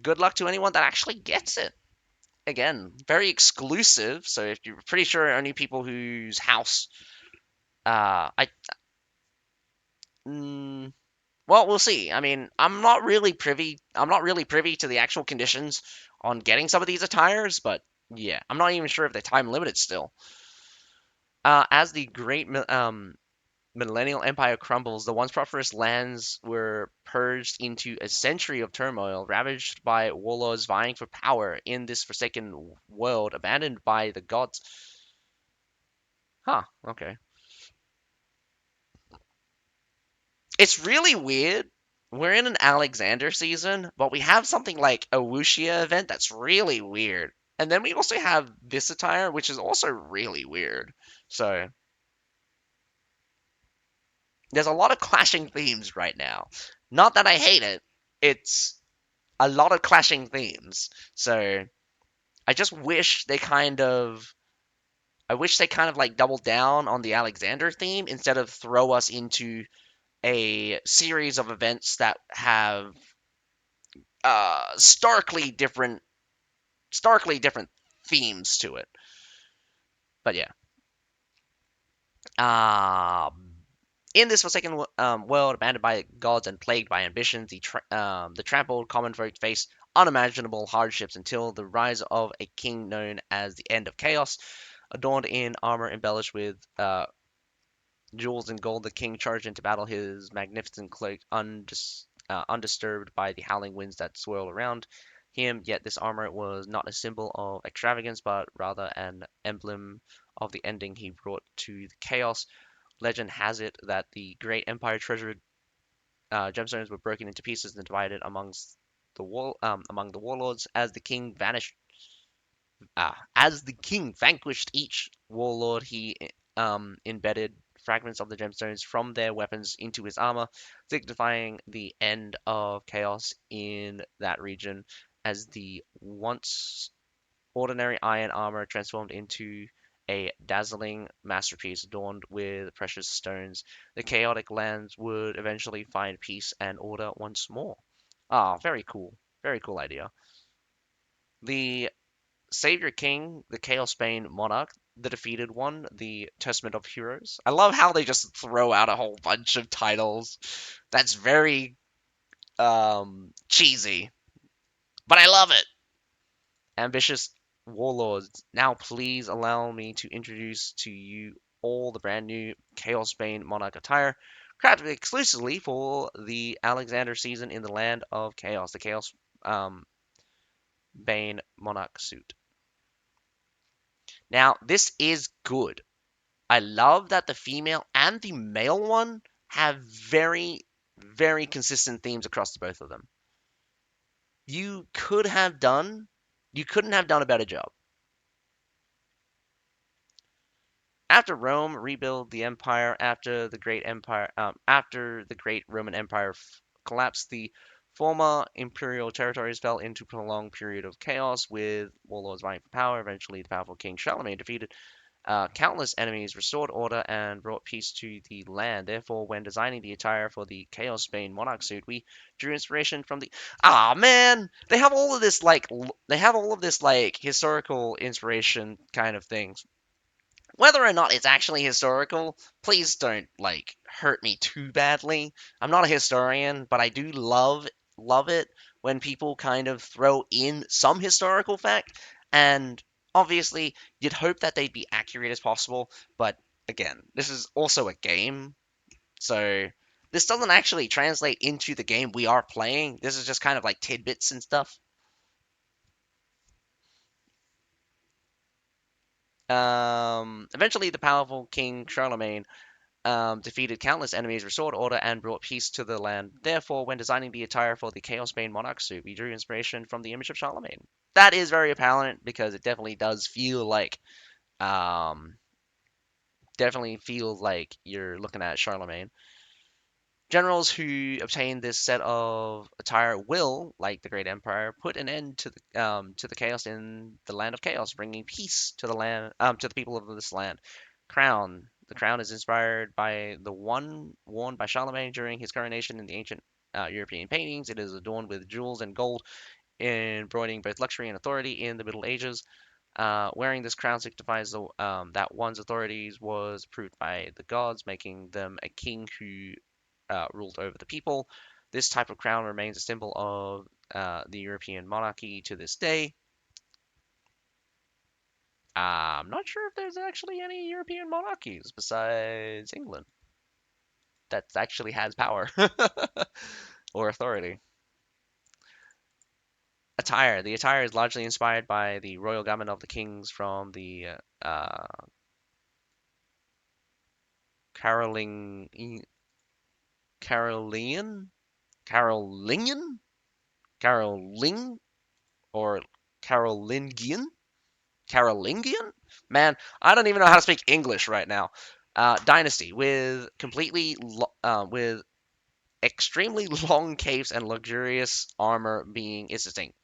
good luck to anyone that actually gets it. Again, very exclusive. So if you're pretty sure only people whose house, I mm, well, we'll see. I mean, I'm not really privy to the actual conditions on getting some of these attires, but yeah, I'm not even sure if they're time limited still. As the great millennial empire crumbles, the once prosperous lands were purged into a century of turmoil, ravaged by warlords vying for power in this forsaken world, abandoned by the gods. Huh, okay. It's really weird. We're in an Alexander season, but we have something like a Wuxia event that's really weird. And then we also have this attire, which is also really weird. So there's a lot of clashing themes right now. Not that I hate it, it's a lot of clashing themes. So I just wish they kind of I wish they kind of like doubled down on the Alexander theme instead of throw us into a series of events that have starkly different themes to it. But yeah. In this forsaken world, abandoned by gods and plagued by ambitions, the trampled common folk face unimaginable hardships until the rise of a king known as the End of Chaos. Adorned in armor embellished with jewels and gold, the king charged into battle, his magnificent cloak undisturbed by the howling winds that swirl around him. Yet this armor was not a symbol of extravagance, but rather an emblem of the ending he brought to the chaos. Legend has it that the great empire treasured gemstones were broken into pieces and divided among the warlords as the king vanquished each warlord. He embedded fragments of the gemstones from their weapons into his armor, signifying the end of chaos in that region. As the once ordinary iron armor transformed into a dazzling masterpiece adorned with precious stones, the chaotic lands would eventually find peace and order once more. Ah, very cool. Very cool idea. The Savior King, the Chaos Bane Monarch, the Defeated One, the Testament of Heroes. I love how they just throw out a whole bunch of titles. That's very cheesy, but I love it. Ambitious warlords, now please allow me to introduce to you all the brand new Chaos Bane Monarch attire, crafted exclusively for the Alexander season in the Land of Chaos, the Chaos Bane Monarch suit. Now, this is good. I love that the female and the male one have very consistent themes across the both of them. You could have done, you couldn't have done a better job. After Rome rebuilt the empire, after the great Roman Empire collapsed, the former imperial territories fell into a prolonged period of chaos, with warlords vying for power. Eventually, the powerful King Charlemagne defeated countless enemies, restored order, and brought peace to the land. Therefore, when designing the attire for the Chaos Bane Monarch suit, we drew inspiration from the. Ah, man, they have all of this historical inspiration kind of things. Whether or not it's actually historical, please don't hurt me too badly. I'm not a historian, but I do love it when people kind of throw in some historical fact, and obviously you'd hope that they'd be accurate as possible, but again, this is also a game, so this doesn't actually translate into the game we are playing. This is just kind of like tidbits and stuff. Eventually, the powerful King Charlemagne defeated countless enemies, restored order, and brought peace to the land. Therefore, when designing the attire for the Chaos Bane Monarch suit, we drew inspiration from the image of Charlemagne. That is very apparent because it um, definitely feels like you're looking at Charlemagne. Generals who obtain this set of attire will, like the Great Empire, put an end to the chaos in the land of chaos, bringing peace to the people of this land. Crown. The crown is inspired by the one worn by Charlemagne during his coronation in the ancient European paintings. It is adorned with jewels and gold, embroidering both luxury and authority in the Middle Ages. Wearing this crown signifies that one's authorities was approved by the gods, making them a king who ruled over the people. This type of crown remains a symbol of the European monarchy to this day. I'm not sure if there's actually any European monarchies besides England. that actually has power or authority. Attire. The attire is largely inspired by the royal garment of the kings from the Caroling Carolingian Carolingian Caroling or Carolingian Carolingian? Man, I don't even know how to speak English right now. Dynasty with extremely long capes and luxurious armor being its distinct.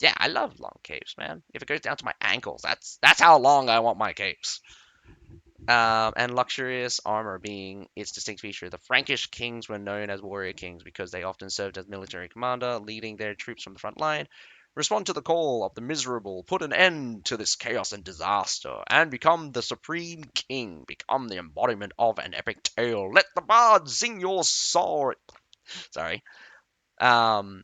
Yeah, I love long capes, man. If it goes down to my ankles, that's how long I want my capes. And luxurious armor being its distinct feature. The Frankish kings were known as warrior kings because they often served as military commander, leading their troops from the front line. Respond to the call of the miserable, put an end to this chaos and disaster, and become the supreme king. Become the embodiment of an epic tale. Let the bards sing your story. Sorry. Um,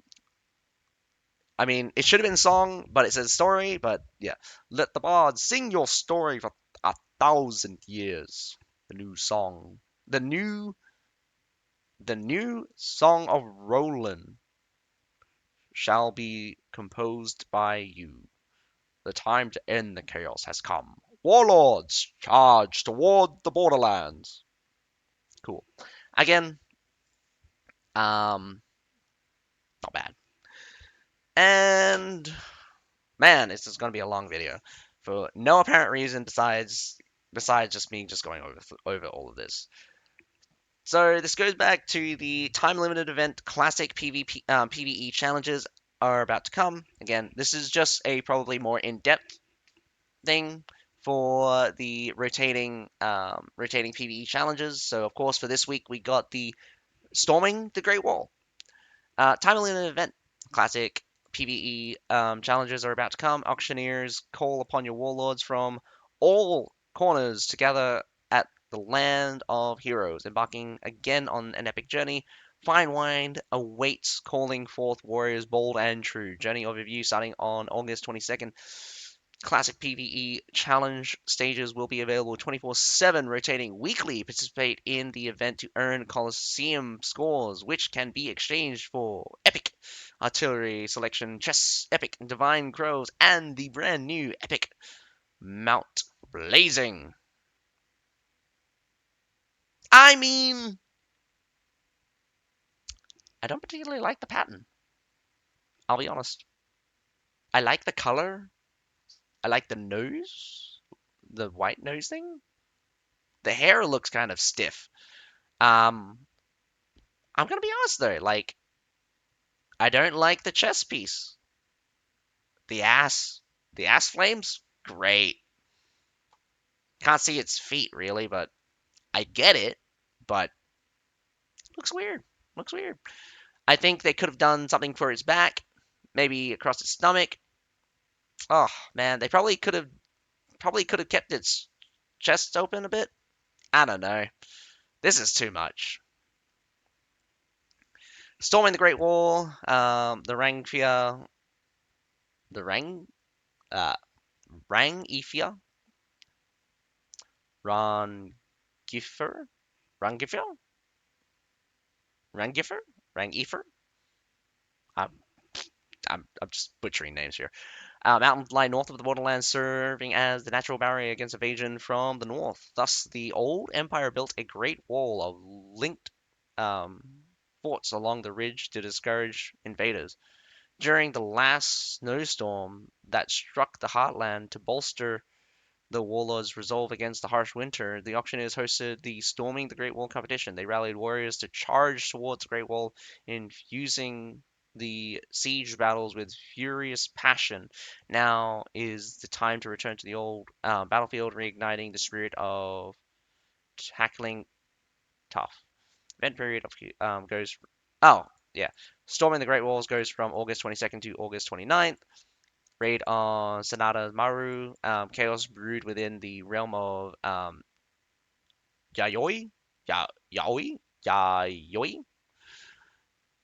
I mean, it should have been song, but it says story. But yeah, let the bards sing your story for 1,000 years. The new song, the new, the new song of Roland shall be composed by you. The time to end the chaos has come. Warlords, charge toward the borderlands. Cool. Again, not bad. And man, this is going to be a long video for no apparent reason besides just me just going over all of this. So this goes back to the time limited event classic PvE challenges are about to come. Again, this is just a probably more in-depth thing for the rotating PvE challenges. So of course for this week we got the storming the Great Wall. Time limited event classic PvE challenges are about to come. Auctioneers call upon your warlords from all corners to gather at the land of heroes, embarking again on an epic journey. Fine wine awaits, calling forth warriors bold and true. Journey overview starting on August 22nd. Classic PvE challenge stages will be available 24/7, rotating weekly. Participate in the event to earn Coliseum scores, which can be exchanged for Epic Artillery Selection Chests, Epic Divine Crows, and the brand new Epic Mount Blazing. I mean, I don't particularly like the pattern. I'll be honest. I like the color. I like the nose, the white nose thing. The hair looks kind of stiff. Um, I'm gonna be honest though, like I don't like the chest piece. The ass, the ass flames, great. Can't see its feet really, but I get it. But it looks weird. Looks weird. I think they could have done something for its back, maybe across its stomach. Oh man, they probably could have kept its chest open a bit. I don't know. This is too much. Storming the Great Wall, the Rangfia, the uh, Rangifia, Ron Giffer, Rangifer, Rangifer, Rangifer. I'm, I'm just butchering names here. Mountains lie north of the borderlands, serving as the natural barrier against invasion from the north. Thus, the old empire built a great wall of linked um, forts along the ridge to discourage invaders. During the last snowstorm that struck the heartland to bolster the warlords' resolve against the harsh winter, the auctioneers hosted the Storming the Great Wall competition. They rallied warriors to charge towards the Great Wall, infusing the siege battles with furious passion. Now is the time to return to the old battlefield, reigniting the spirit of tackling tough. Event period goes. Oh, yeah. Storming the Great Walls goes from August 22nd to August 29th. Raid on Sanada Maru. Chaos brewed within the realm of Yayoi? Yaoi? Yayoi?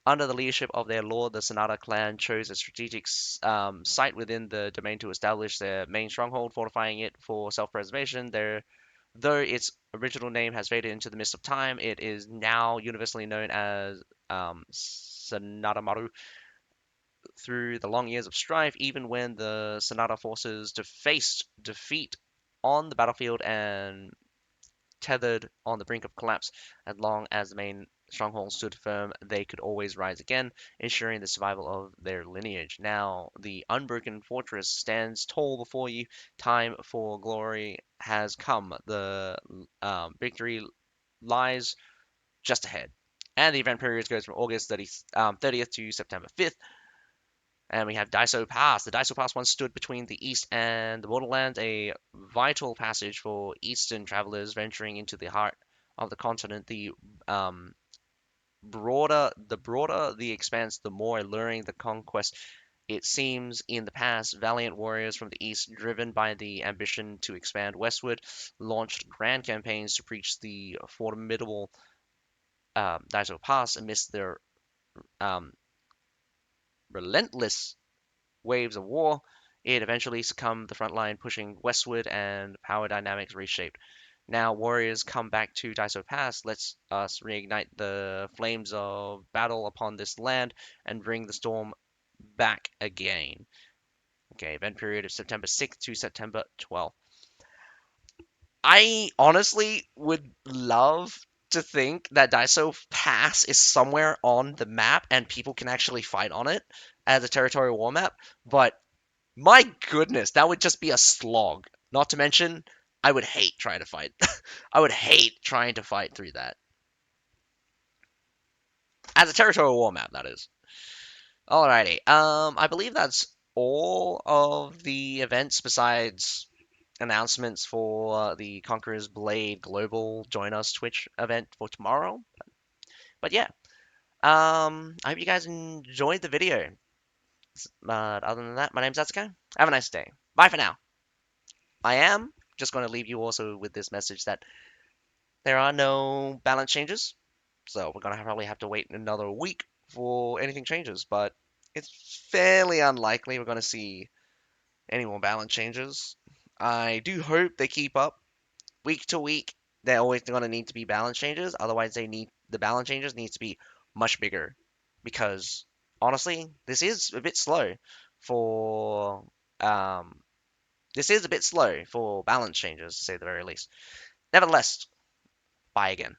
Under the leadership of their lord, the Sanada clan chose a strategic site within the domain to establish their main stronghold, fortifying it for self-preservation. Their Though its original name has faded into the mist of time, it is now universally known as Sanadamaru. Through the long years of strife, even when the Sonata forces faced defeat on the battlefield and tethered on the brink of collapse, as long as the main stronghold stood firm, they could always rise again, ensuring the survival of their lineage. Now, the unbroken fortress stands tall before you. Time for glory has come. The victory lies just ahead. And the event period goes from August 30th to September 5th. And we have Daiso Pass. The Daiso Pass once stood between the east and the borderlands, a vital passage for eastern travelers venturing into the heart of the continent. Um, broader the expanse, the more alluring the conquest. It seems in the past, valiant warriors from the east, driven by the ambition to expand westward, launched grand campaigns to breach the formidable Daiso Pass amidst their um, relentless waves of war. It eventually succumbed the front line, pushing westward, and power dynamics reshaped. Now warriors come back to Daiso Pass. Let's us reignite the flames of battle upon this land and bring the storm back again. Okay, event period of September 6th to September 12th. I honestly would love to think that Daiso Pass is somewhere on the map and people can actually fight on it as a territorial war map, but my goodness, that would just be a slog. Not to mention, I would hate trying to fight. I would hate trying to fight through that. As a territorial war map, that is. Alrighty. I believe that's all of the events besides announcements for the Conqueror's Blade Global Join Us Twitch event for tomorrow. But yeah, I hope you guys enjoyed the video. But other than that, my name's Atsuko. Have a nice day. Bye for now. I am just going to leave you also with this message that there are no balance changes, so we're going to probably have to wait another week for anything changes, but it's fairly unlikely we're going to see any more balance changes. I do hope they keep up week to week. They're always going to need to be balance changes, otherwise the balance changes needs to be much bigger because honestly, for um this is a bit slow for balance changes to say the very least. Nevertheless, bye again.